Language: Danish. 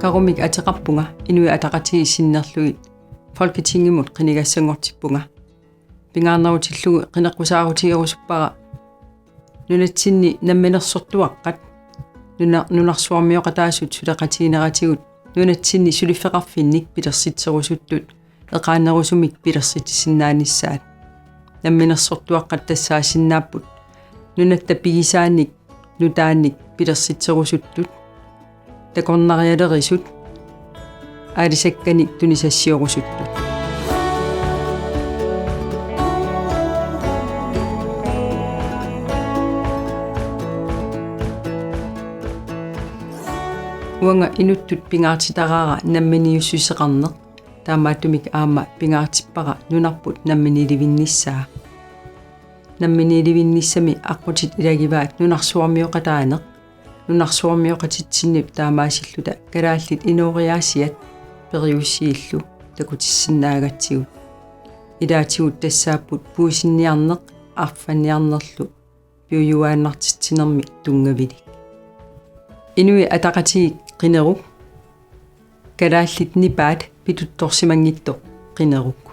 Karumik ataqarpunga inui ataqatii sinnerlugi Folketingemut qinigassangortippunga pingaarnarutillugu qineqqusaarutigeriusuppara nunatsinni namminersortuaqqat nunarsuarmioqataasut suleqatiineratigut nunatsinni suliffeqarfinnik pilersitserusuttut eqaanerusumik pilersitisinnaanissaat namminersortuaqqat tassaasinnaapпут nunatta pigisaanik nutaannik pilersitserusuttut takornarialerisut aalisakkanik tunisassiorusuttu uanga inuttut pingaartitaraara namminiussuseqarneq taamaattumik aama pingaartippara nunarput namminilivinnissaa namminilivinnissami aqutit ilagivaat nunarsuarmioqataaneq nunarsuarmioqatitsinniп taamaasilluta kalaallit inuuriaasiat periussiillu takutissinnaagatsigut ilaatigut tassaapput puusinniarneq arfanniarnerlu piuyuaannartitsinermi tungavili inui ataqatigik qineruk kalaallit nipaat pituttorsimangittoq qineruk